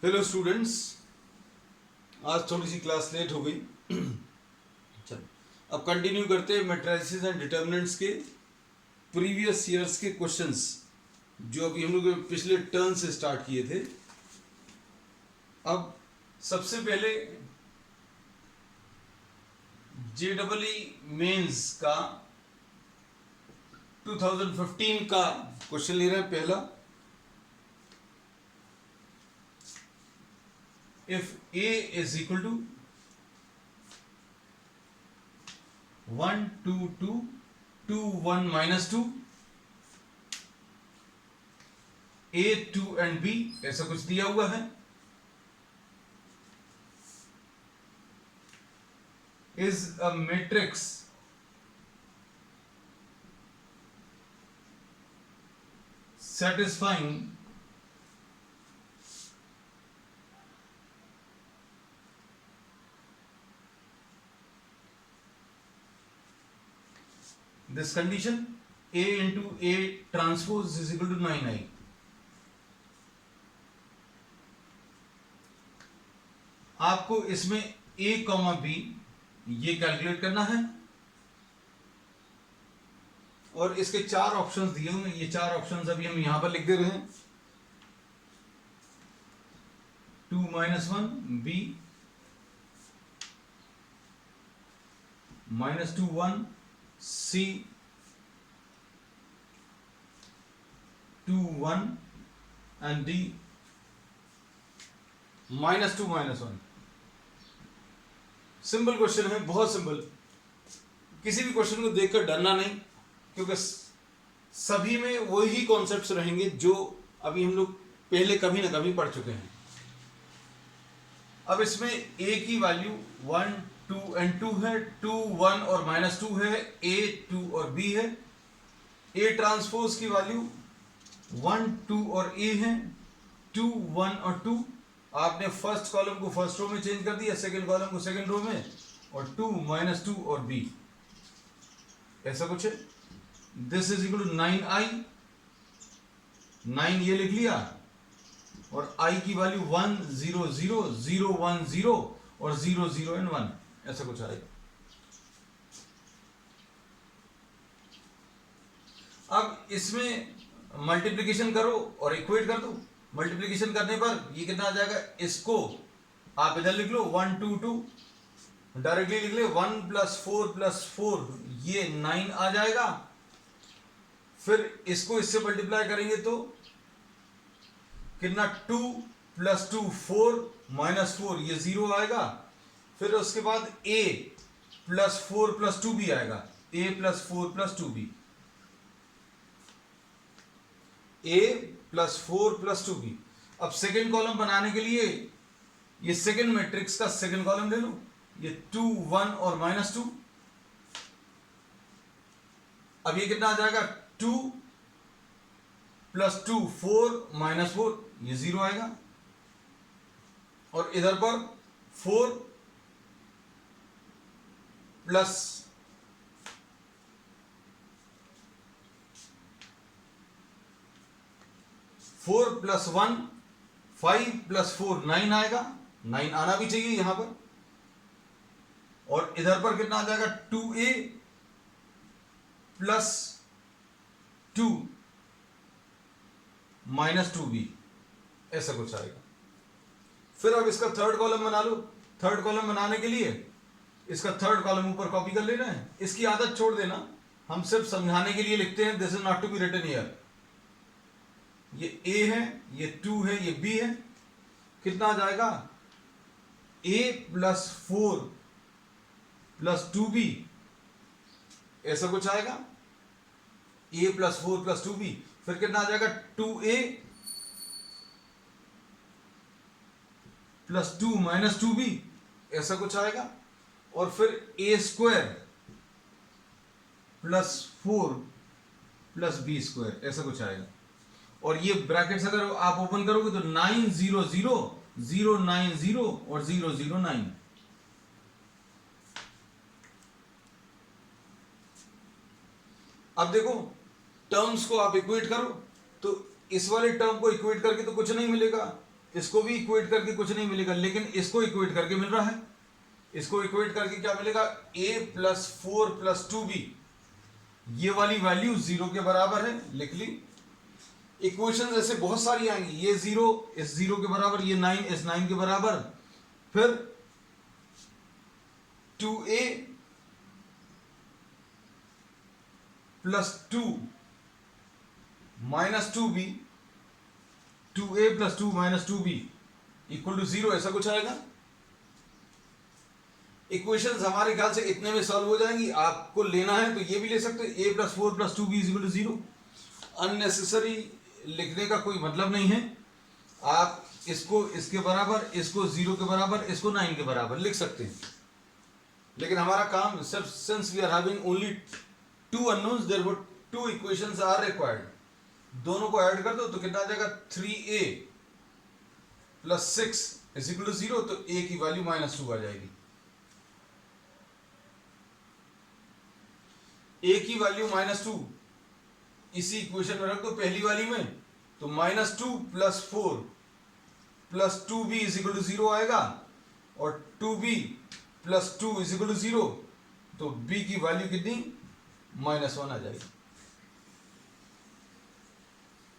Hello students, आज थोड़ी सी class late हो गई। चलो अब कंटिन्यू करते हैं मैट्रिसेस एंड डिटर्मिनेंट्स के प्रीवियस ईयर्स के क्वेश्चंस जो अभी हम लोग पिछले टर्न से स्टार्ट किए थे। अब सबसे पहले JEE मेंस का 2015 का क्वेश्चन ले रहे हैं। पहला, if A is equal to 1 2 2 2 1 minus 2, A 2 and B ऐसा कुछ दिया हुआ है, is a matrix satisfying this condition, A into A transpose is equal to 9i। आपको इसमें A, B ये कैलकुलेट करना है और इसके चार ऑप्शंस दिए हुए हैं। ये चार ऑप्शंस अभी हम यहां पर लिख दे रहे हैं। 2 minus 1 B minus 2 1 C 2 1 and D minus 2 minus 1। Simple question है, बहुत सिंपल। किसी भी क्वेश्चन को देखकर डरना नहीं, क्योंकि सभी में वही कॉन्सेप्ट्स रहेंगे जो अभी हम लोग पहले कभी ना कभी पढ़ चुके हैं। अब इसमें A की वैल्यू 1 2 and 2 है, 2 1 और -2 है, A 2 और B है। A ट्रांसपोज की वैल्यू 1 2 और A है, 2 1 और 2। आपने फर्स्ट कॉलम को फर्स्ट रो में चेंज कर दिया, सेकंड कॉलम को सेकंड रो में, और 2 -2 और B ऐसा कुछ है। This is equal to 9i, 9 ये लिख लिया, और i की वैल्यू 1 0 0 0 1 0 और 0 0 and 1 ऐसा कुछ आएगा। अब इसमें मल्टीप्लिकेशन करो और इक्वेट कर दो। मल्टीप्लिकेशन करने पर ये कितना आ जाएगा, इसको आप इधर लिख लो 1 2 2, डायरेक्टली लिख ले 1 + 4 ये 9 आ जाएगा। फिर इसको इससे मल्टीप्लाई करेंगे तो कितना, 2 + 2 4 -4 ये 0 आएगा। फिर उसके बाद A + 4 + 2B आएगा, A + 4 + 2B, A + 4 + 2B। अब सेकेंड कॉलम बनाने के लिए ये सेकेंड मैट्रिक्स का सेकेंड कॉलम ले लो, ये 2 1 और -2। अब ये कितना आ जाएगा, 2 + 2 4 -4 ये 0 आएगा, और इधर पर 4 + 4 + 1 5 + 4 9 आएगा, 9 आना भी चाहिए यहां पर। और इधर पर कितना आ जाएगा, 2a + 2 -2b ऐसा कुछ आएगा। फिर अब इसका थर्ड कॉलम बना लो। थर्ड कॉलम बनाने के लिए इसका थर्ड कॉलम ऊपर कॉपी कर लेना है। इसकी आदत छोड़ देना, हम सिर्फ समझाने के लिए लिखते हैं। This is not to be written here. ये A है, ये 2 है, ये B है। कितना आ जाएगा, A + 4 + 2B ऐसा कुछ आएगा, A + 4 + 2B। फिर कितना आ जाएगा, 2A + 2 -2B ऐसा कुछ आएगा। और फिर A² + 4 + B² ऐसा कुछ आएगा। और ये ब्रैकेट्स अगर आप ओपन करोगे तो 9 0 0 0 9 0 और 0 0 9। अब देखो टर्म्स को आप इक्वेट करो, तो इस वाले टर्म को इक्वेट करके तो कुछ नहीं मिलेगा, इसको भी इक्वेट करके कुछ नहीं मिलेगा, लेकिन इसको इक्वेट करके मिल रहा है। इसको इक्वेट करके क्या मिलेगा, a प्लस 4 प्लस 2b, ये वाली वैल्यू 0 के बराबर है, लिख ली। इक्वेशन ऐसे बहुत सारी आएंगी, ये 0 इस 0 के बराबर, ये 9 इस 9 के बराबर, फिर 2a plus 2 minus 2b, 2a plus 2 minus 2b equal to 0, ऐसा कुछ आएगा। इक्वेशंस हमारे ख्याल से इतने में सॉल्व हो जाएंगी। आपको लेना है तो ये भी ले सकते हैं, a plus 4 plus 2b equal to 0। Unnecessary लिखने का कोई मतलब नहीं है। आप इसको इसके बराबर, इसको 0 के बराबर, इसको 9 के बराबर लिख सकते हैं, लेकिन हमारा काम सिर्फ, since we are having only 2 unknowns, therefore 2 equations are required. दोनों को ऐड कर दो तो कितना आ जाएगा, 3a plus 6 is equal to 0, तो a की वैल्यू माइनस 2 आ जाएगी। a की वैल्यू माइनस 2 इसी इक्वेशन में रख दो पहली वाली में, तो minus 2 plus 4 plus 2b is equal to 0 आएगा, और 2b plus 2 is equal to 0, तो b की वैल्यू कितनी, माइनस 1 आ जाएगी।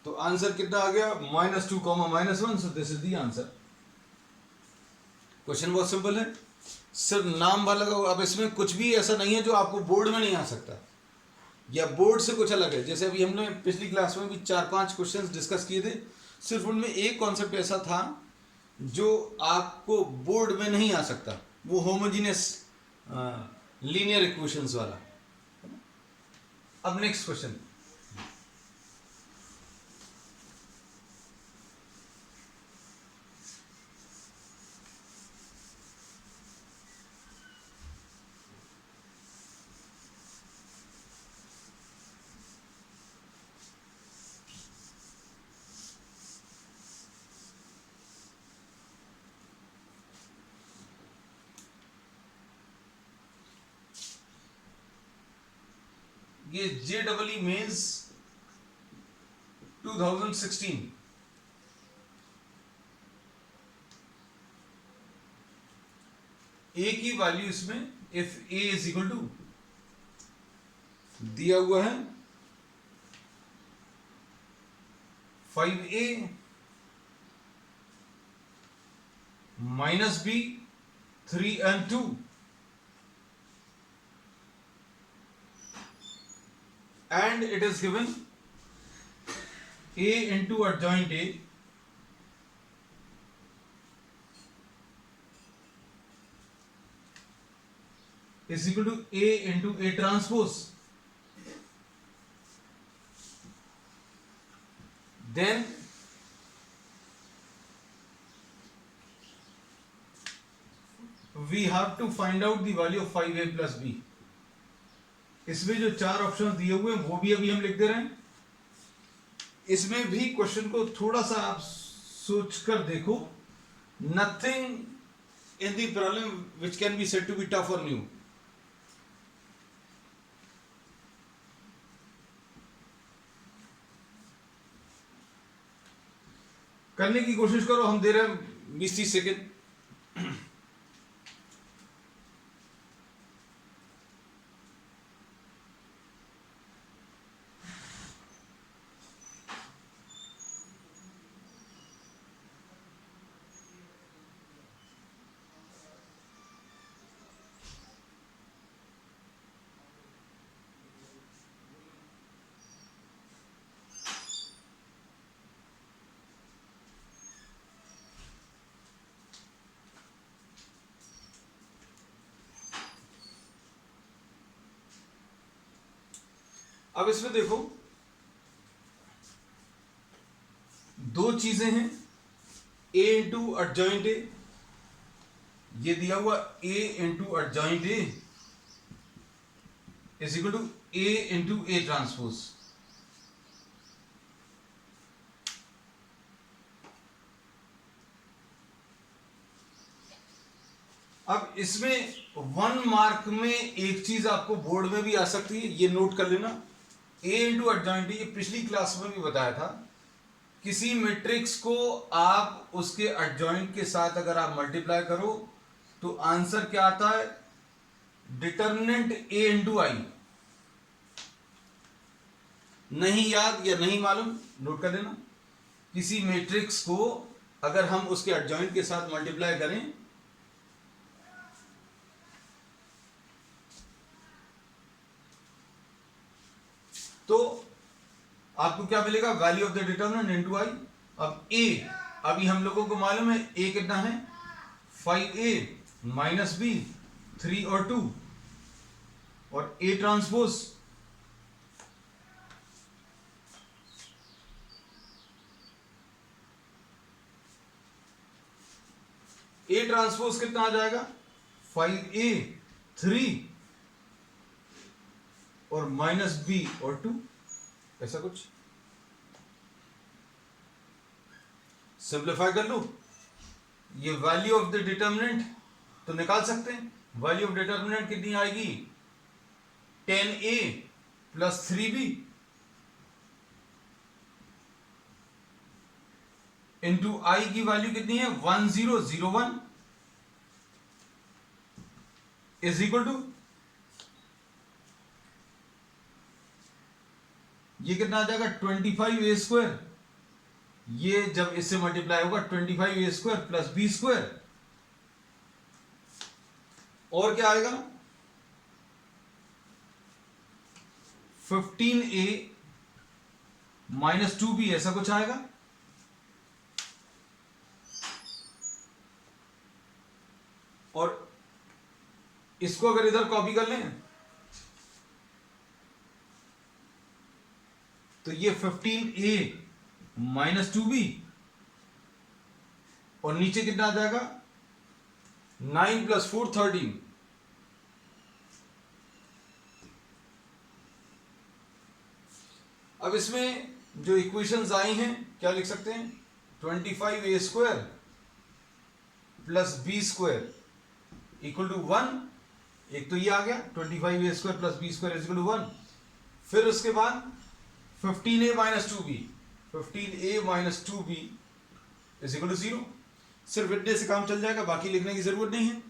तो आंसर कितना आ गया, minus 2 comma minus 1, so this is the answer. Question बहुत सिंपल है, सिर्फ नाम वाला का। अब इसमें कुछ भी ऐसा नहीं है जो आपको बोर्ड में नहीं आ सकता, या बोर्ड से कुछ अलग है। जैसे अभी हमने पिछली क्लास में भी 4-5 क्वेश्चंस डिस्कस किए थे, सिर्फ उनमें एक कॉन्सेप्ट ऐसा था जो आपको बोर्ड में नहीं आ सकता, वो होमोजीनियस लीनियर इक्वेशंस वाला। अब नेक्स्ट क्वेश्चन, ये JEE मेंस 2016, a की वैल्यू इसमें if a is equal to दिया हुआ है 5a minus b 3 and 2, and it is given a into adjoint a is equal to a into a transpose. Then we have to find out the value of 5a plus b. इसमें जो 4 option दिए हुए हैं वो भी अभी हम लिख दे रहे हैं। इसमें भी क्वेश्चन को थोड़ा सा आप सोच कर देखो। Nothing in the problem which can be said to be tough और न्यू। करने की कोशिश करो, हम दे रहे हैं 20-30 सेकेंड। अब इसमें देखो, 2 चीजें हैं, a इंटू एडजॉइंट ए, ये दिया हुआ a into adjoint A is equal to a into A transpose. अब इसमें 1 मार्क में एक चीज आपको बोर्ड में भी आ सकती है, ये नोट कर लेना। a इंटू एडजॉइंट, ये पिछली क्लास में भी बताया था किसी मैट्रिक्स को आप उसके एडजॉइंट के साथ अगर आप मल्टीप्लाई करो तो आंसर क्या आता है? डिटर्मिनेंट ए इंटू आई। नहीं याद या नहीं मालूम, नोट कर लेना। किसी मैट्रिक्स को अगर हम उसके एडजॉइंट के साथ मल्टीप्लाई करें तो आपको क्या मिलेगा? Value of the determinant into I. अब ए, अभी हम लोगों को मालूम है ए कितना है? 5a माइनस बी 3 और 2, और ए ट्रांसपोज ए ट्रांसपोज कितना आ जाएगा? 5a 3 और माइनस बी और 2, ऐसा कुछ। सिंप्लीफाई कर लो, ये वैल्यू ऑफ द डिटर्मिनेंट तो निकाल सकते हैं। वैल्यू ऑफ डिटर्मिनेंट कितनी आएगी? 10a प्लस 3b इंटू आई की वैल्यू कितनी है? 1001 इज इक्वल टू, ये कितना आ जाएगा? 25a square. ये जब इससे मल्टीप्लाई होगा 25a square plus B square, और क्या आएगा? 15a माइनस 2b, ऐसा कुछ आएगा। और इसको अगर इधर कॉपी कर लें तो ये 15a माइनस 2b, और नीचे कितना आ जाएगा? 9 प्लस 4 13। अब इसमें जो इक्वेशंस आई हैं क्या लिख सकते हैं? 25a square plus B square equal to 1। एक तो ये आ गया 25a square plus B square is equal to 1। फिर उसके बाद 15a minus 2b, 15a minus 2b is equal to 0। सिर्फ इतने से काम चल जाएगा, बाकी लिखने की जरूरत नहीं है।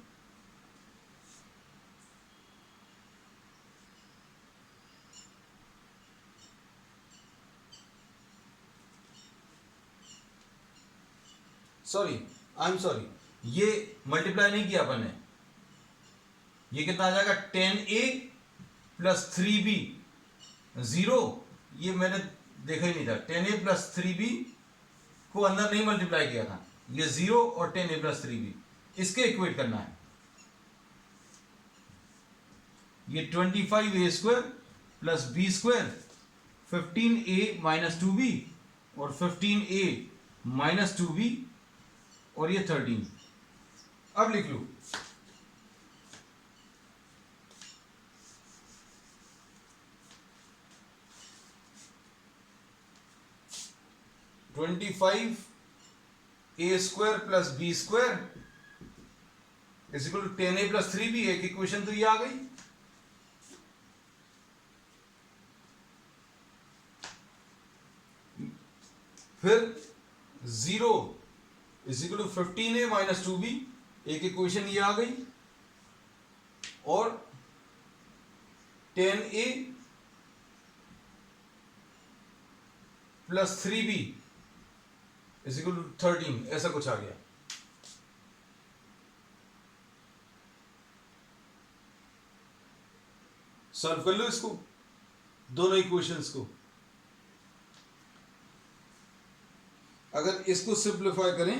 सॉरी, आई एम सॉरी, ये मल्टीप्लाई नहीं किया अपन ने। ये कितना आ जाएगा? 10a प्लस 3b 0, ये मैंने देखा ही नहीं था। 10a प्लस 3b को अंदर नहीं मल्टीप्लाई किया था, ये 0 और 10a प्लस 3b, इसके इक्वेट करना है। ये 25a square plus B square, 15a minus 2b और 15a माइनस 2b, और ये 13। अब लिख लो, twenty five A square plus B square is equal to 10a plus 3b। एक इक्वेशन तो ये आ गई। फिर 0 is equal to 15a minus 2b, एक इक्वेशन ये आ गई। और 10a plus 3b is equal to 13, ऐसा कुछ आ गया। सॉल्व कर लो इसको, दोनों इक्वेशंस को। अगर इसको सिंप्लीफाई करें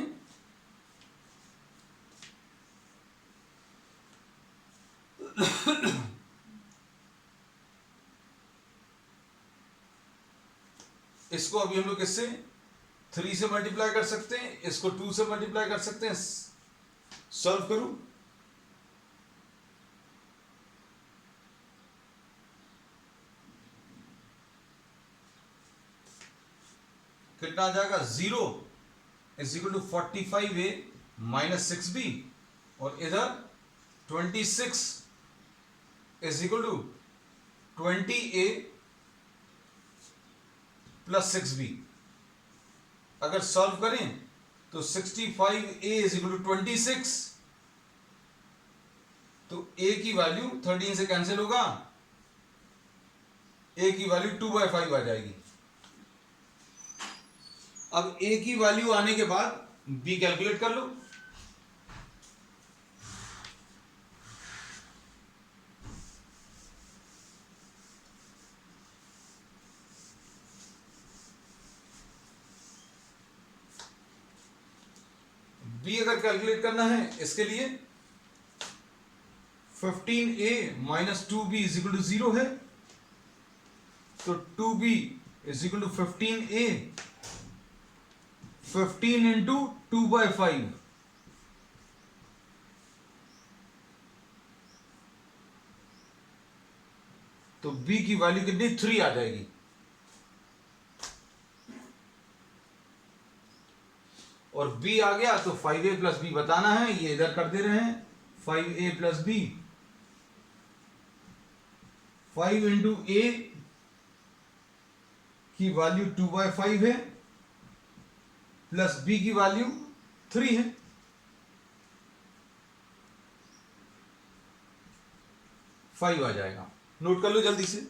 इसको अभी हम लोग किससे? 3 से मल्टीप्लाई कर सकते हैं, इसको 2 से मल्टीप्लाई कर सकते हैं। सॉल्व करूं, कितना आ जाएगा? 0 is equal to 45a minus 6b, और इधर 26 is equal to 20a plus 6b। अगर सॉल्व करें तो 65a इज इक्वल टू 26, तो a की वैल्यू 13 से कैंसिल होगा, a की वैल्यू 2/5 आ जाएगी। अब a की वैल्यू आने के बाद b कैलकुलेट कर लो। b अगर कैलकुलेट करना है इसके लिए 15a minus 2b is equal to 0 है, तो 2b is equal to 15a, 15 into 2/5, तो b की वैल्यू कितनी 3 आ जाएगी। और b आ गया तो 5a प्लस b बताना है, ये इधर कर दे रहे हैं, 5a plus b, 5 into a की वैल्यू 2/5 है, प्लस b की वैल्यू 3 है। फाइव आ जाएगा, नोट कर लो जल्दी से।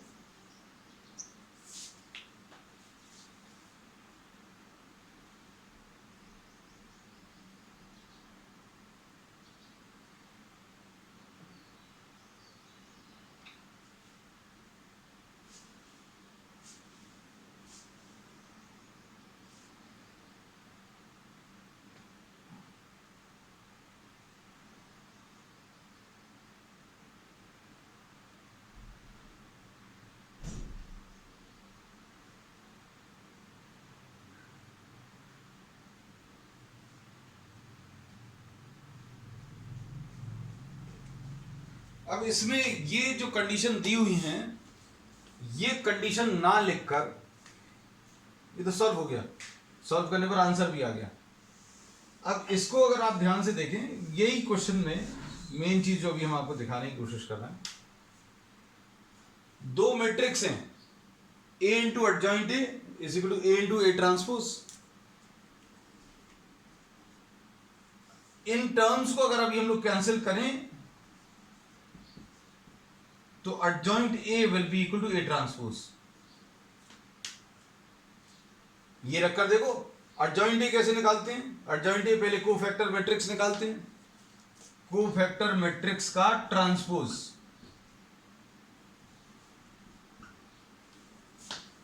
अब इसमें ये जो कंडीशन दी हुई है, ये कंडीशन ना लिखकर ये तो सॉल्व हो गया, सॉल्व करने पर आंसर भी आ गया। अब इसको अगर आप ध्यान से देखें, यही क्वेश्चन में मेन चीज जो अभी हम आपको दिखाने की कोशिश कर रहे हैं, दो मैट्रिक्स हैं, a into adjoint a is equal to a into a transpose. इन टर्म्स को अगर अभी हम लोग कैंसिल करें तो adjoint a will be equal to a transpose. ये रखकर देखो एडजॉइंट a कैसे निकालते हैं। एडजॉइंट a पहले कोफैक्टर मैट्रिक्स निकालते हैं, कोफैक्टर मैट्रिक्स का ट्रांसपोज।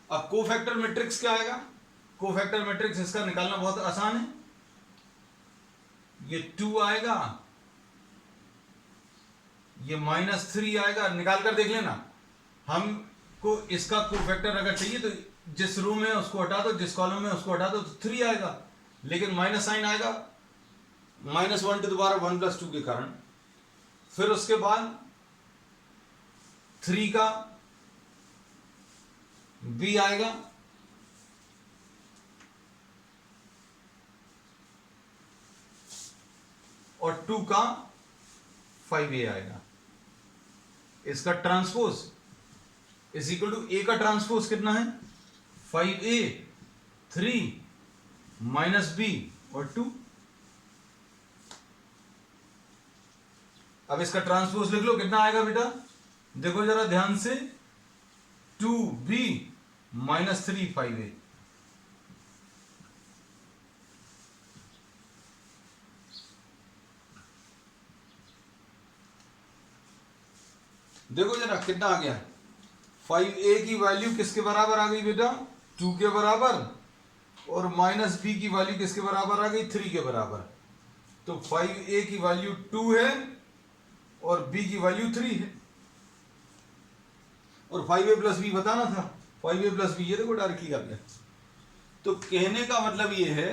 अब कोफैक्टर मैट्रिक्स क्या आएगा, कोफैक्टर मैट्रिक्स इसका निकालना बहुत आसान है। ये 2 आएगा, ये -3 आएगा, निकाल कर देख लेना। हमको इसका कोफैक्टर अगर चाहिए तो जिस रो में उसको हटा दो, जिस कॉलम में उसको हटा दो, तो 3 आएगा, लेकिन माइनस साइन आएगा -1 टू द पावर 1 + 2 के कारण। फिर उसके बाद 3 का b आएगा, और 2 का 5a आएगा। इसका transpose is equal to a का ट्रांसपोज कितना है, 5a, 3 माइनस b और 2। अब इसका ट्रांसपोज लिख लो, कितना आएगा बेटा, देखो जरा ध्यान से, 2b माइनस 3 5a। देखो जरा कितना आ गया, 5a की वैल्यू किसके बराबर आ गई बेटा, 2 के बराबर, और माइनस b की वैल्यू किसके बराबर आ गई, 3 के बराबर। तो 5a की वैल्यू 2 है और b की वैल्यू 3 है, और 5a प्लस b बताना था, 5a प्लस b, ये देखो डायरेक्टली आ गया। तो कहने का मतलब ये है,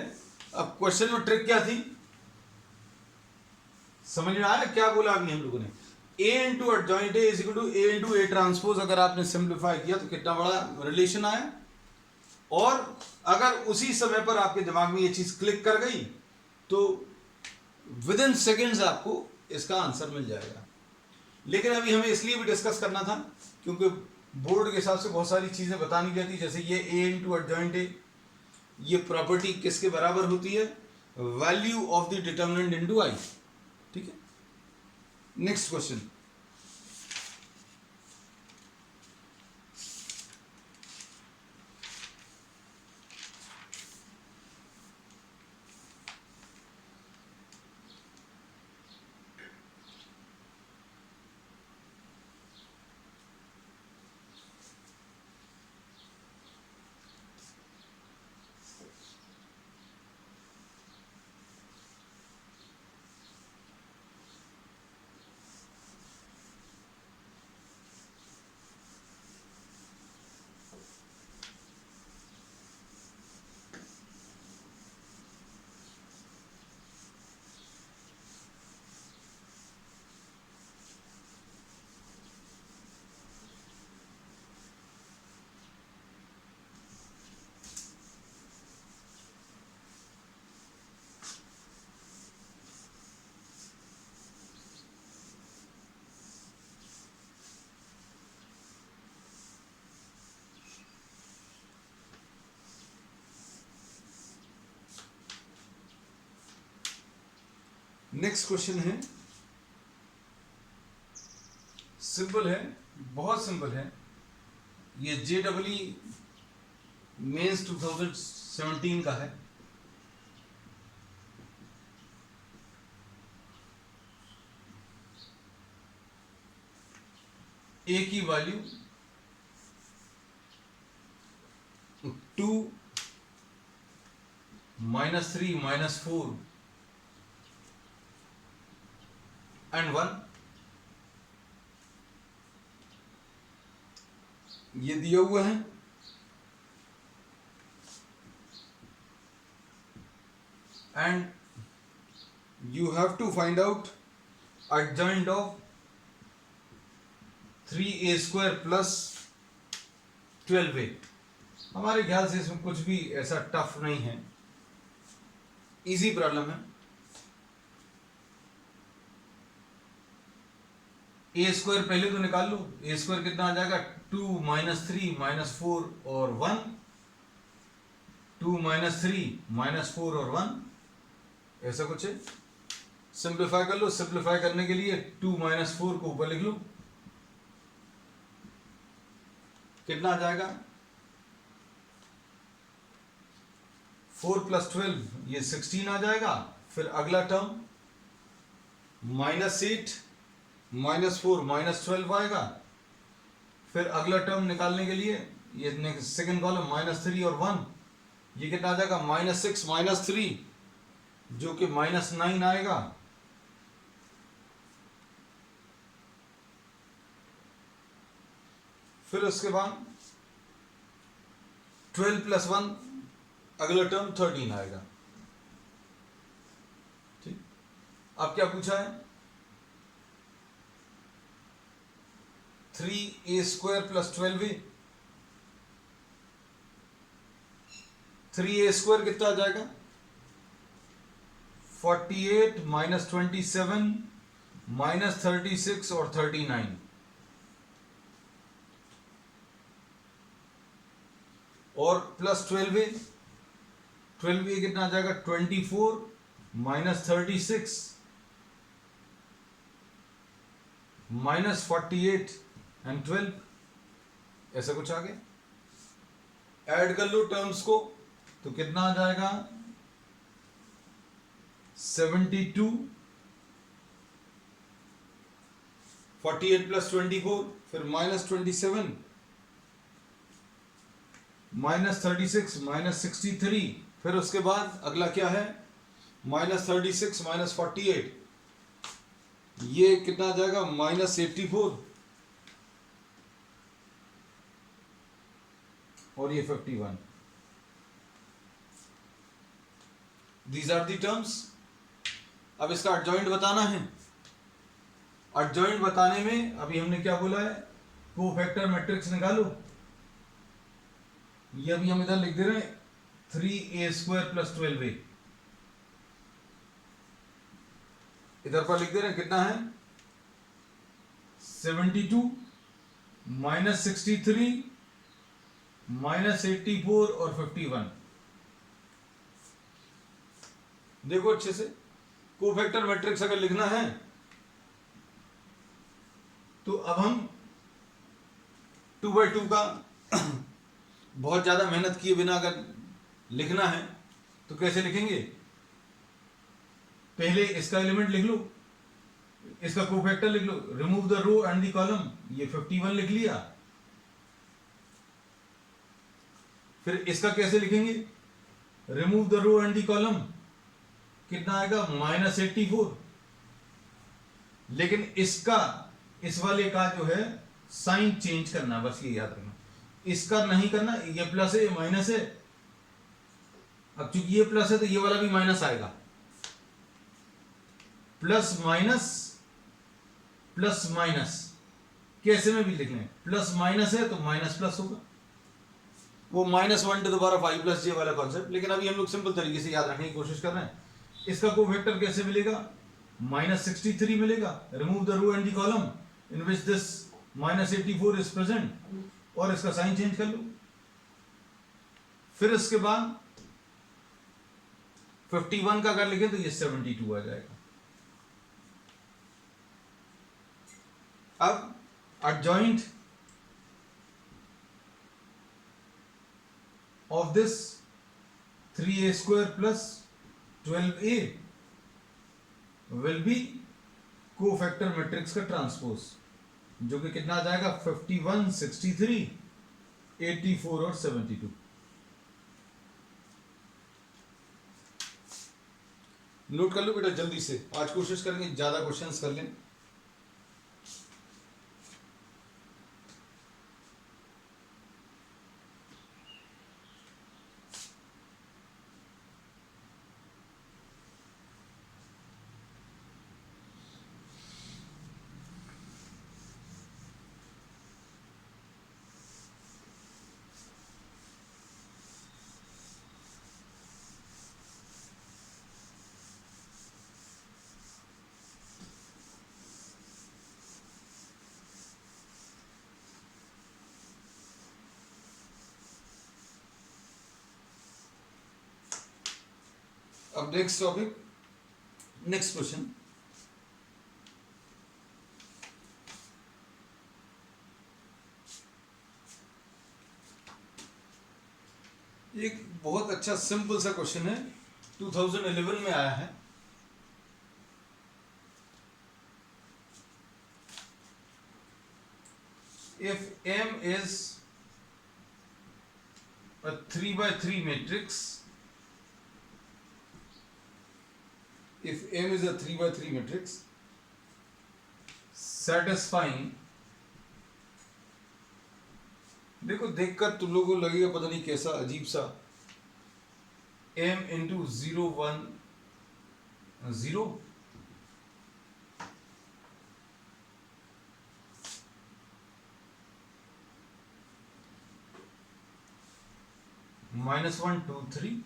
अब क्वेश्चन में ट्रिक क्या थी, समझ में आया क्या बोला अभी हम लोगों ने, a into adjoint a is equal to a into a transpose. अगर आपने सिंप्लीफाई किया तो कितना बड़ा रिलेशन आया, और अगर उसी समय पर आपके दिमाग में ये चीज क्लिक कर गई तो विद इन सेकेंड्स आपको इसका आंसर मिल जाएगा। लेकिन अभी हमें इसलिए भी डिस्कस करना था क्योंकि बोर्ड के हिसाब से बहुत सारी चीजें बतानी रहती, जैसे ये a इंटू एडजॉइंट a, ये प्रॉपर्टी किसके बराबर होती है? Value of the determinant into I. ठीक है, नेक्स्ट क्वेश्चन। नेक्स्ट क्वेश्चन है, सिंपल है, बहुत सिंपल है। ये JEE मेंस 2017 का है। ए की वैल्यू 2 -3 -4 एंड 1 ये दिया हुआ है। And you have to find out adjoint of 3a² plus 12a। हमारे ख्याल से इसमें कुछ भी ऐसा टफ नहीं है, इजी प्रॉब्लम है। a² पहले तो निकाल लो। a² कितना आ जाएगा? 2 -3 -4 और 1। 2 -3 -4 और 1, ऐसा कुछ है। सिंप्लीफाई कर लो। सिंप्लीफाई करने के लिए 2 -4 को ऊपर लिख लो, कितना आ जाएगा? 4 + 12 ये 16 आ जाएगा। फिर अगला टर्म -8 -4 -12 आएगा। फिर अगला टर्म निकालने के लिए ये सेकंड कॉलम -3 और 1, ये कितना आ जाएगा? -6 -3 जो कि -9 आएगा। फिर उसके बाद 12 + 1 अगला टर्म 13 आएगा। ठीक, अब क्या पूछा है? 3a² + 12a। 3a² कितना आ जाएगा? 48 -27 -36 और 39। और प्लस 12a। 12a कितना आ जाएगा? 24 -36 -48 एंड 12, ऐसा कुछ आ गया। ऐड कर लो टर्म्स को तो कितना आ जाएगा? 72 48 + 24, फिर -27 -36 -63, फिर उसके बाद अगला क्या है? -36 -48, ये कितना आ जाएगा? -84 और ये 51। These are the terms. अब इसका एडजॉइंट बताना है। एडजॉइंट बताने में अभी हमने क्या बोला है? कोफैक्टर मैट्रिक्स निकालो। ये अभी हम इधर लिख दे रहे हैं 3a² + 12a, इधर पर लिख दे रहे हैं। कितना है? 72 -63 -84 और 51। देखो अच्छे से, कोफैक्टर मैट्रिक्स अगर लिखना है तो अब हम 2/2 का बहुत ज्यादा मेहनत किए बिना अगर लिखना है तो कैसे लिखेंगे? पहले इसका एलिमेंट लिख लो, इसका कोफैक्टर लिख लो, remove the row and the column, ये 51 लिख लिया। फिर इसका कैसे लिखेंगे? Remove the row and the column, कितना आएगा? -84। लेकिन इसका, इस वाले का जो है साइन चेंज करना, बस ये याद रखना। इसका नहीं करना, ये प्लस है ये माइनस है। अब चूंकि ये प्लस है तो ये वाला भी माइनस आएगा। प्लस माइनस प्लस माइनस कैसे में भी लिख लें, प्लस माइनस है तो माइनस प्लस होगा, वो -1 to the power of i plus j वाला कॉन्सेप्ट। लेकिन अभी हम लोग सिंपल तरीके से याद रखने की कोशिश कर रहे हैं। इसका कोफैक्टर कैसे मिलेगा? -63 मिलेगा। Remove the row and the column in which this -84 is present, और इसका साइन चेंज कर लो। फिर इसके बाद 51 का अगर लिखें तो ये 72 आ जाएगा। अब adjoint of this 3a square plus 12a will be cofactor matrix का ट्रांसपोज, जो कि कितना आ जाएगा? 51, 63, 84 और 72। नोट कर लो बेटा जल्दी से, आज कोशिश करेंगे ज्यादा क्वेश्चंस कर लें। अब नेक्स्ट टॉपिक, नेक्स्ट क्वेश्चन। एक बहुत अच्छा सिंपल सा क्वेश्चन है, 2011 में आया है। If M is a 3/3 matrix, if M is a 3/3 matrix satisfying, देखो देखकर तुम लोगों को लगेगा पता नहीं कैसा अजीब सा, M into 0 1 0, -1 2 3,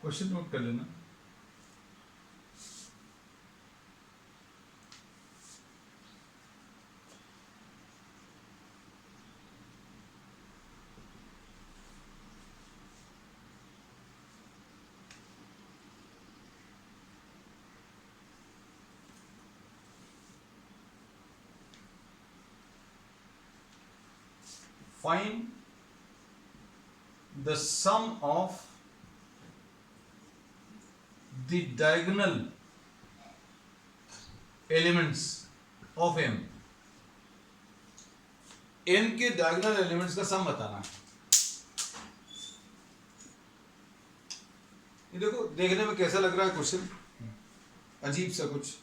क्वेश्चन नोट कर लेना। Find the sum of the diagonal elements of M. M के diagonal elements का सम बताना है। ये देखो देखने में कैसा लग रहा है क्वेश्चन, अजीब सा कुछ।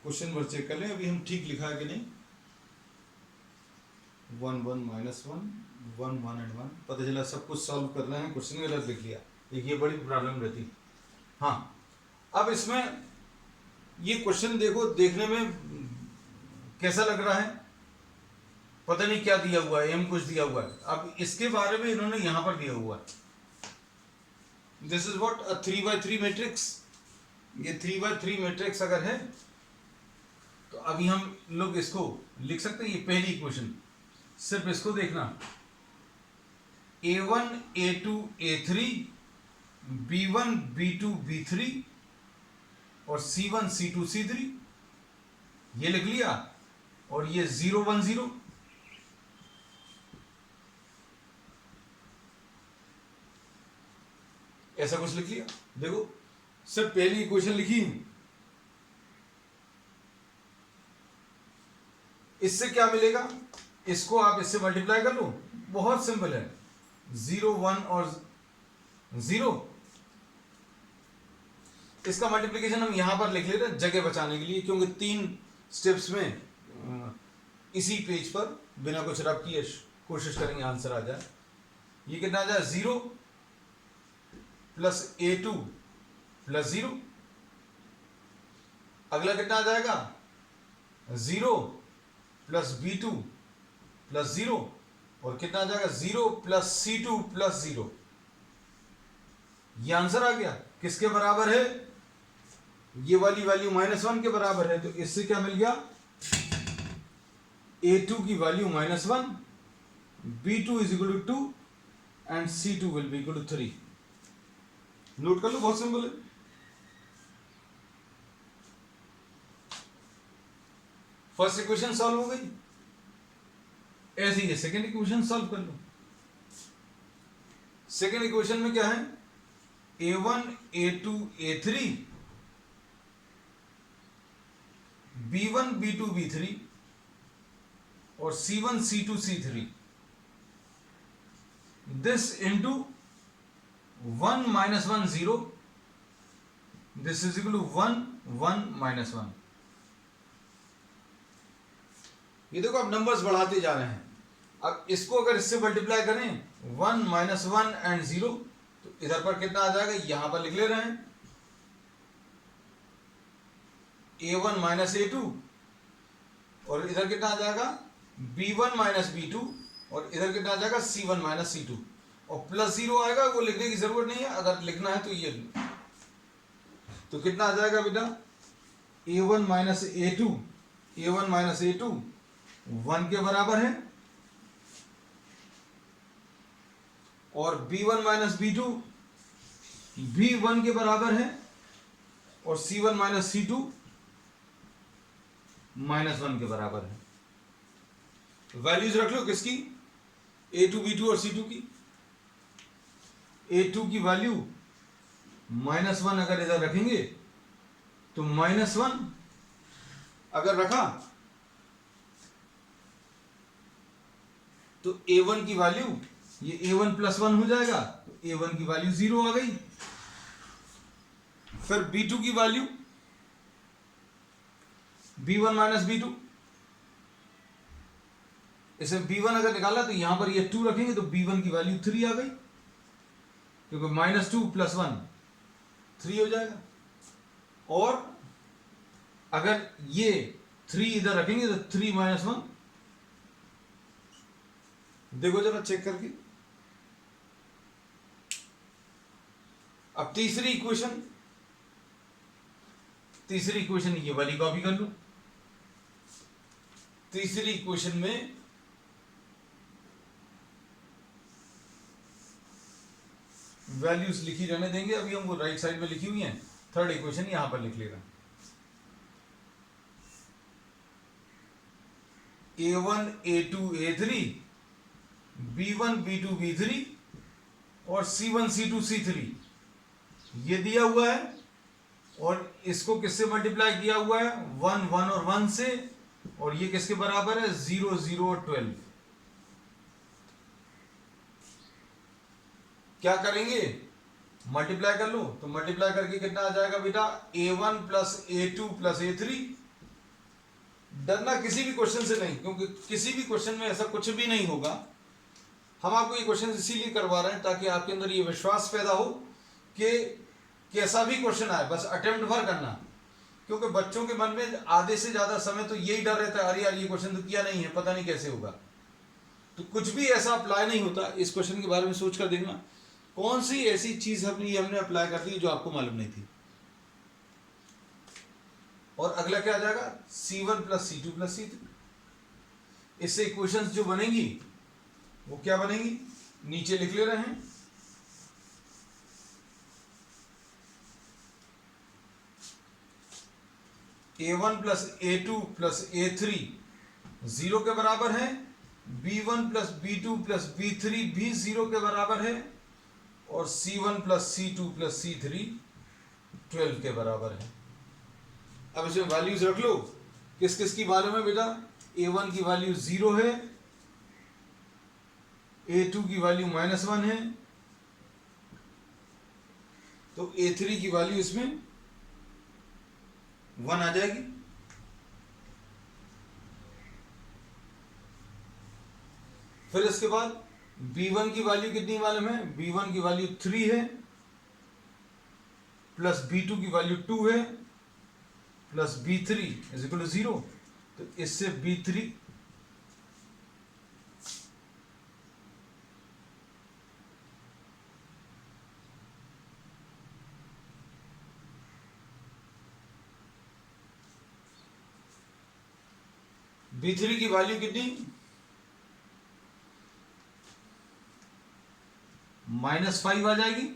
क्वेश्चन वर्क चेक कर लें अभी हम ठीक लिखा है कि नहीं। 1 1 -1 1 1 एंड 1, पता चला सब कुछ सॉल्व करना है, क्वेश्चन गलत लिख लिया, ये बड़ी प्रॉब्लम रहती। हाँ अब इसमें ये क्वेश्चन देखो देखने में कैसा लग रहा है? पता नहीं क्या दिया हुआ है, एम कुछ दिया हुआ है। अब इसके बारे में इन्होंने यहां पर दिया हुआ है, this is what a 3x3 matrix. ये 3x3 मैट्रिक्स अगर है तो अभी हम लोग इसको लिख सकते हैं, ये पहली इक्वेशन, सिर्फ इसको देखना, a1 a2 a3 b1 b2 b3 और c1 c2 c3, ये लिख लिया, और ये 0 1 0, ऐसा कुछ लिख लिया। देखो सिर्फ पहली इक्वेशन लिखी, इससे क्या मिलेगा, इसको आप इससे मल्टीप्लाई कर लो, बहुत सिंपल है, 0 1 और 0, इसका मल्टीप्लिकेशन हम यहां पर लिख ले रहे हैं जगह बचाने के लिए, क्योंकि 3 स्टेप्स में इसी पेज पर बिना कुछ रब किए कोशिश करेंगे आंसर आ जाए। ये कितना आ जाए, 0 प्लस a2 प्लस 0, अगला कितना आ जाएगा, 0 प्लस b2 प्लस 0, और कितना आ जाएगा, 0 प्लस c2 प्लस 0। ये आंसर आ गया, किसके बराबर है, ये वाली वैल्यू -1 के बराबर है। तो इससे क्या मिल गया, a2 की value -1, b2 is equal to 2 and c2 will be equal to 3। Note कर लो, बहुत सिंपल है। फर्स्ट इक्वेशन सॉल्व हो गई, ऐसे ही सेकेंड इक्वेशन सॉल्व कर लो। सेकेंड इक्वेशन में क्या है, a1 a2 a3 b1 b2 b3 और c1 c2 c3, this into 1 minus 1 0, this is equal to 1 1 minus 1। ये देखो अब नंबर्स बढ़ाते जा रहे हैं। अब इसको अगर इससे मल्टीप्लाई करें 1 minus 1 and 0, तो इधर पर कितना आ जाएगा, यहां पर लिख ले रहे हैं a1 minus a2, और इधर कितना आ जाएगा b1 minus b2, और इधर कितना आ जाएगा c1 minus c2, और प्लस 0 आएगा, वो लिखने की जरूरत नहीं है, अगर लिखना है तो ये। तो कितना आ जाएगा बेटा, a1 minus a2, a1 minus a2 1 के बराबर है, और b1 minus b2 भी 1 के बराबर है, और c1 minus c2 -1 के बराबर है। वैल्यूज रख लो किसकी, a2 b2 और c2 की। a2 की वैल्यू -1 अगर इधर रखेंगे तो -1 अगर रखा तो a1 की वैल्यू, ये a1 + 1 हो जाएगा, तो a1 की वैल्यू 0 आ गई। फिर b2 की वैल्यू b1 minus b2, इसे b1 अगर निकाला तो यहां पर ये 2 रखेंगे तो b1 की वैल्यू 3 आ गई, क्योंकि -2 + 1 3 हो जाएगा। और अगर ये 3 इधर रखेंगे तो 3 - 1, देखो जरा चेक करके। अब तीसरी इक्वेशन ये वाली कॉपी कर लो। तीसरी इक्वेशन में वैल्यूज लिखी रहने देंगे, अभी हम वो राइट साइड में लिखी हुई हैं। थर्ड इक्वेशन यहां पर लिख लेगा, a1 a2 a3 b1 b2 b3 और c1 c2 c3 ये दिया हुआ है, और इसको किससे मल्टीप्लाई किया हुआ है, 1 1 और 1 से, और ये किसके बराबर है, 0 0 और 12। क्या करेंगे, मल्टीप्लाई कर लो, तो मल्टीप्लाई करके कितना आ जाएगा बेटा, a1 + a2 + a3। डरना किसी भी क्वेश्चन से नहीं, क्योंकि किसी भी क्वेश्चन में ऐसा कुछ भी नहीं होगा। हम आपको ये क्वेश्चन इसीलिए करवा रहे हैं ताकि आपके अंदर ये विश्वास पैदा हो कि कैसा भी क्वेश्चन आए बस अटेम्प्ट भर करना। क्योंकि बच्चों के मन में आधे से ज्यादा समय तो यही डर रहता है, अरे यार ये क्वेश्चन तो किया नहीं है, पता नहीं कैसे होगा। तो कुछ भी ऐसा अप्लाई नहीं होता। इस क्वेश्चन के बारे में सोच कर देखना कौन सी ऐसी चीज हमने अप्लाई कर दी जो आपको मालूम नहीं थी। और अगला क्या आ जाएगा, C1 plus C2 plus C3। इससे इक्वेशंस जो बनेंगी वो क्या बनेंगी, नीचे लिख ले रहे हैं। A1 plus A2 plus A3 0 के बराबर है, B1 plus B2 plus B3 भी 0 के बराबर है, और C1 plus C2 plus C3 12 के बराबर है। अब इसमें वैल्यूज रख लो, किस किस की वैल्यू में बेटा, A1 की वैल्यू 0 है, A2 की वैल्यू -1 है, तो A3 की वैल्यू इसमें 1 आ जाएगी। फिर इसके बाद B1 की वैल्यू कितनी मालूम है, B1 की वैल्यू 3 है, प्लस B2 की वैल्यू 2 है, plus B3 is equal to 0। तो इससे B3 B3 की वैल्यू कितनी, -5 आ जाएगी।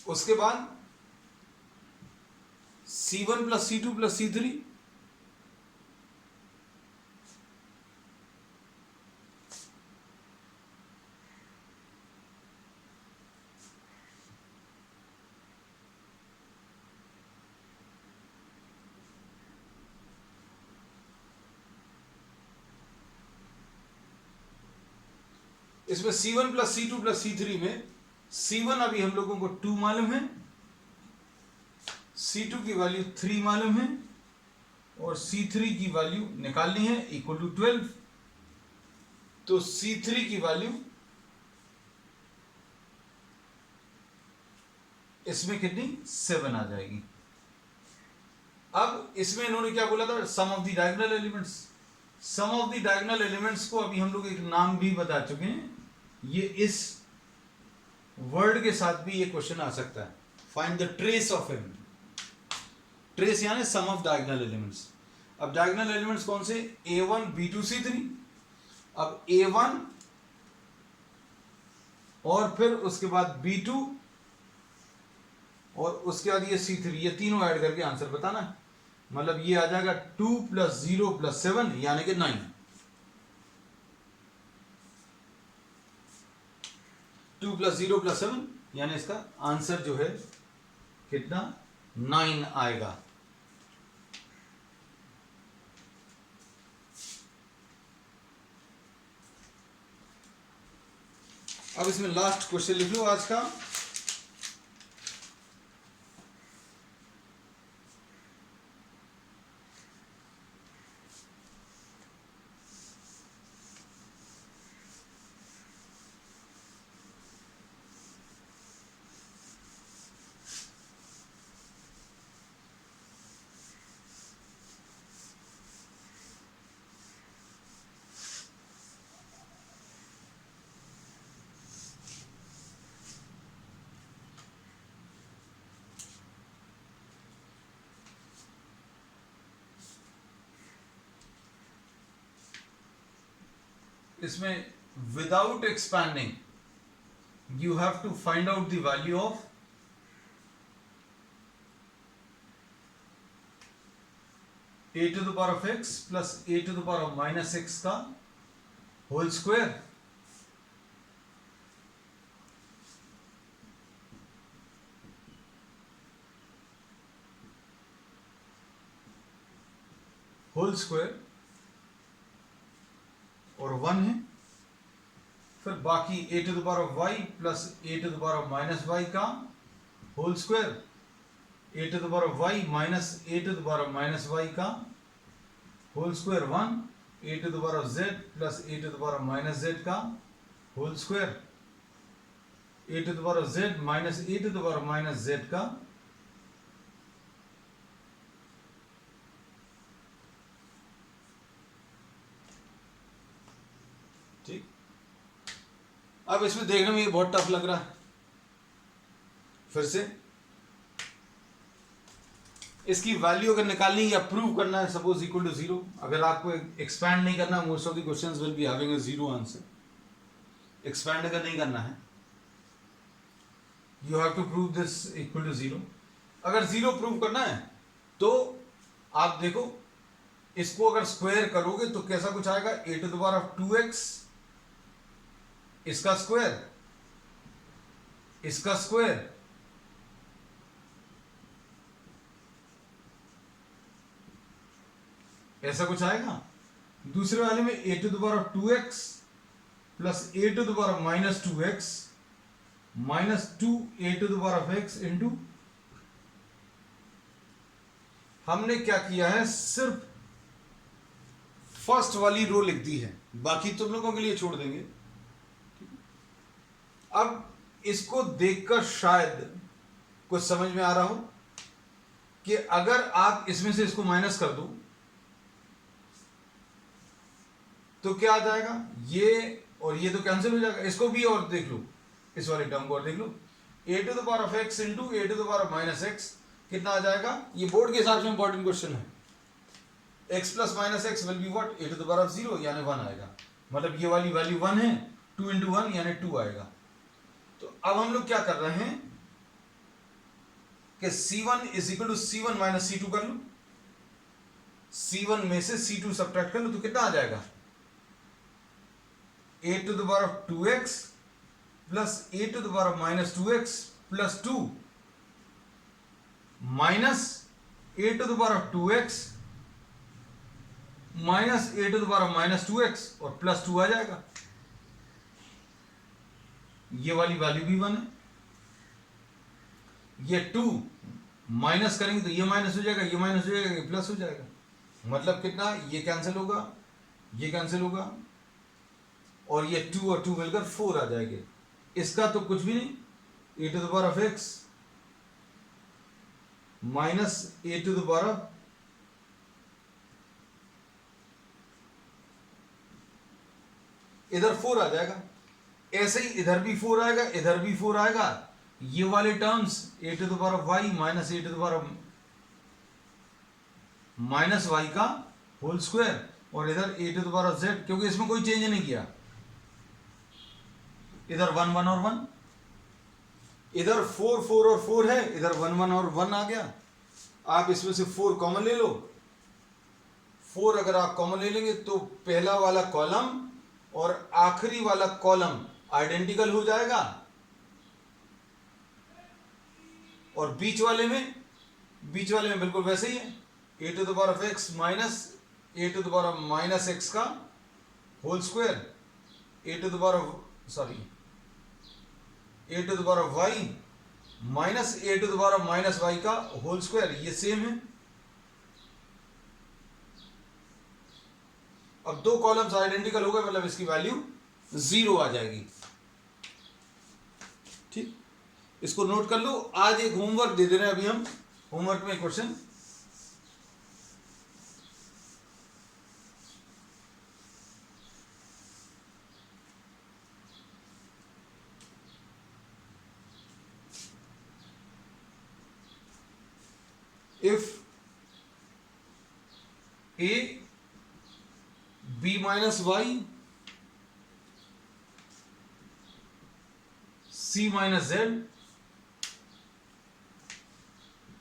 उसके बाद C1 plus C2 plus C3 इसमें C1 plus C2 plus C3 में C1 अभी हम लोगों को 2 मालूम है, C2 की वैल्यू 3 मालूम है, और C3 की वैल्यू निकालनी है इक्वल टू 12। तो C3 की वैल्यू इसमें कितनी, 7 आ जाएगी। अब इसमें इन्होंने क्या बोला था, sum of the diagonal elements. Sum of the diagonal elements को अभी हम लोग एक नाम भी बता चुके हैं, ये इस वर्ड के साथ भी ये क्वेश्चन आ सकता है, find the trace of him. Trace यानी सम ऑफ डायगोनल एलिमेंट्स। अब डायगोनल एलिमेंट्स कौन से, A1 B2 C3। अब A1 और फिर उसके बाद B2 और उसके बाद ये C3, ये तीनों ऐड करके आंसर बताना है। मतलब ये आ जाएगा 2 प्लस 0 प्लस 7 यानी कि 9। 2 प्लस 0 प्लस 7 यानी इसका आंसर जो है कितना, 9 आएगा। अब इसमें लास्ट क्वेश्चन लिख लो आज का। इसमें without expanding you have to find out the value of a to the power of x plus a to the power of minus x का होल स्क्वायर। होल स्क्वायर और 1 है, फिर बाकी a to the power of y plus a to the power of minus y का whole square, a to the power of y minus a to the power of minus y का whole square 1, A to the power of Z plus A to the power of minus Z का whole square, A to the power of Z minus A to the power of minus Z का ठीक। अब इसमें देखने में ये बहुत tough लग रहा है, फिर से इसकी वैल्यू अगर निकालनी या प्रूव करना है, सपोज इक्वल टू जीरो, अगर आपको एक्सपैंड नहीं करना, most of the questions will be having a zero answer, expand अगर नहीं करना है, you have to prove this equal to zero. अगर जीरो प्रूव करना है तो आप देखो, इसको अगर स्क्वायर करोगे तो कैसा कुछ आएगा, A to the power of 2x, इसका स्क्वायर, इसका स्क्वायर, ऐसा कुछ आएगा। दूसरे वाले में A to the power of 2x plus A to the power of minus 2x minus 2 A to the power of x into, हमने क्या किया है, सिर्फ फर्स्ट वाली रो लिख दी है, बाकी तुम लोगों के लिए छोड़ देंगे। अब इसको देखकर शायद कुछ समझ में आ रहा हो कि अगर आप इसमें से इसको माइनस कर दो तो क्या आ जाएगा, ये और ये तो कैंसिल हो जाएगा। इसको भी और देख लो, इस वाले टर्म को और देख लो, A to the power of X into A to the power of minus X कितना आ जाएगा, ये बोर्ड के हिसाब से इंपॉर्टेंट क्वेश्चन है। X plus minus X will be what, A to the power of zero यानी 1 आएगा, मतलब ये वाली वैल्यू 1 है, 2 इंटू 1 यानी 2 आएगा। तो अब हम लोग क्या कर रहे हैं कि C1 is equal to C1 minus C2 कर लो, C1 में से C2 सब्ट्रैक्ट कर लो तो कितना आ जाएगा, A to the power of 2x plus A to the power of minus 2x plus 2 minus A to the power of 2x minus A to the power of minus 2x और plus 2 आ जाएगा। ये वाली value भी 1 है, ये 2 minus करेंगे तो ये माइनस हो जाएगा, ये माइनस हो जाएगा, ये प्लस हो जाएगा, मतलब कितना, ये कैंसिल होगा, ये कैंसिल होगा और ये 2 और 2 मिलकर 4 आ जाएंगे। इसका तो कुछ भी नहीं, A to the power of X minus A to the power of इधर 4 आ जाएगा, ऐसे ही इधर भी 4 आएगा, इधर भी 4 आएगा, ये वाले terms A to the power of Y minus A to the power of minus Y का होल स्क्वायर और इधर A to the power of Z, क्योंकि इसमें कोई चेंज नहीं किया, इधर 1 1 और 1, इधर 4 4 और 4 है, इधर 1 1 और 1 आ गया। आप इसमें से 4 कॉमन ले लो, 4 अगर आप कॉमन ले लेंगे तो पहला वाला कॉलम और आखिरी वाला कॉलम आइडेंटिकल हो जाएगा और बीच वाले में बिल्कुल वैसे ही है, A to the power of X minus A to the power of minus X का whole square, A to the power of sorry A to the power of Y minus A to the power of minus Y का whole square, ये same है। अब दो columns identical हो गए, मतलब इसकी वैल्यू 0 आ जाएगी। ठीक, इसको नोट कर लो। आज एक होमवर्क दे दे रहे हैं अभी हम, होमवर्क में question, if a b minus y c minus z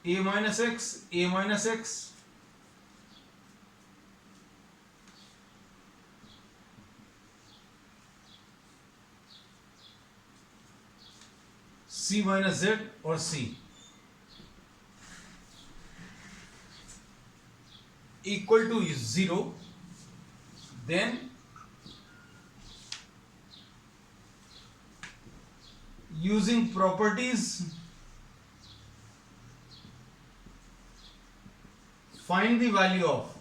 a minus x a minus x c minus z और c equal to 0, then using properties find the value of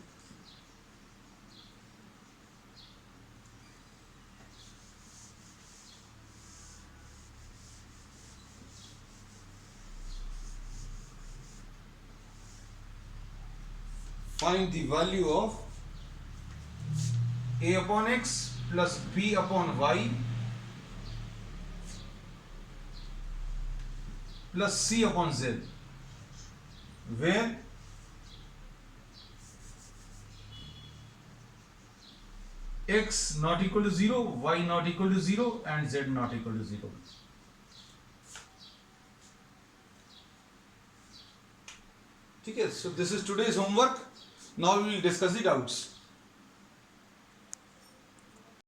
find the value of a upon x plus b upon y plus c upon z, where x not equal to 0, y not equal to 0 and z not equal to 0. ठीक है, so this is today's homework. Now we will discuss the doubts.